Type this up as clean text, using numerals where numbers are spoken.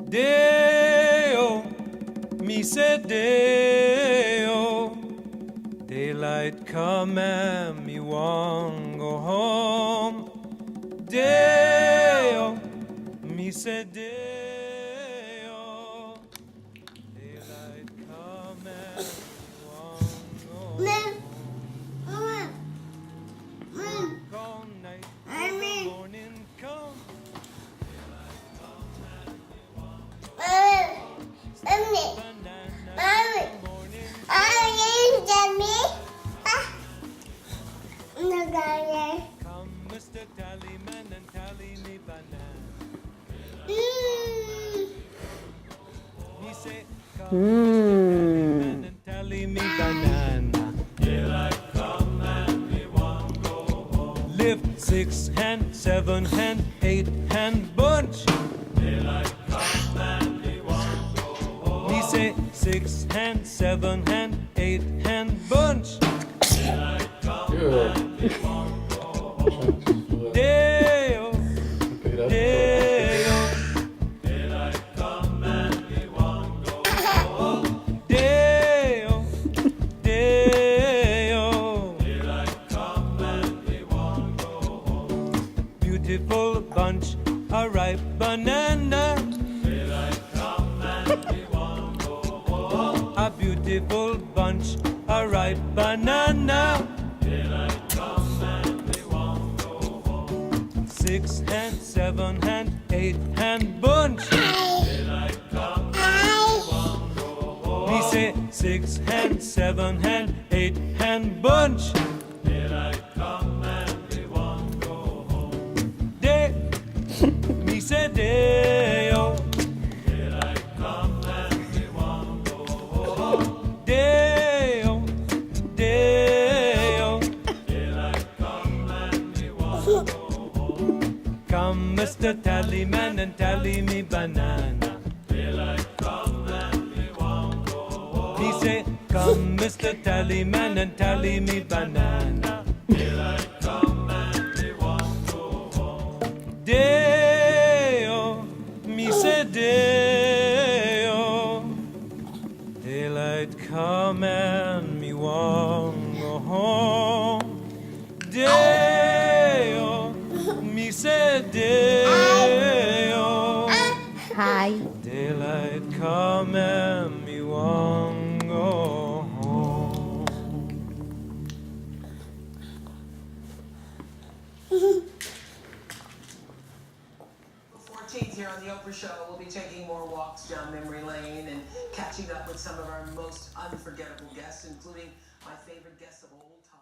Deo, me say Deo. Daylight come and me want go home. Deo, me say Deo. Daylight come and me want go home. Work all night till the morning come. Come, Mr. Tallyman, and tally me banana. He say, come, Mr. Tallyman, and tally me banana. Daylight come and we want go home. Lift 6 hand, 7 hand, 8 hand bunch. Daylight come and we want go home. He say 6 hand, 7 hand, 8 hand bunch. Daylight come and we want go home. Deo, Deo. Daylight come and we want go home. Deo, Deo. Daylight come and we want go home. Beautiful bunch of ripe banana. Daylight come and we want go home. A beautiful bunch of ripe banana. Daylight come and we want go home. 6 hand, 7 hand, 8 hand bunch. Daylight come and we want go home. He say 6 hand, 7 hand, 8 hand bunch. Daylight come and we want go home. Day, me say Deo. Daylight come and we want go home. Deo, Deo. Daylight come and we want go home. Come, Mr. Tallyman, and tally me banana. Daylight come and we want go home. He say, come, Mr. Tallyman, and tally me banana. Daylight come and we want go home. Deo, me say Deo. Daylight come and me want go home. Deo, me say Deo. Hi. Daylight come and me want go home. Here on the Oprah Show, we'll be taking more walks down memory lane and catching up with some of our most unforgettable guests, including my favorite guests of old time.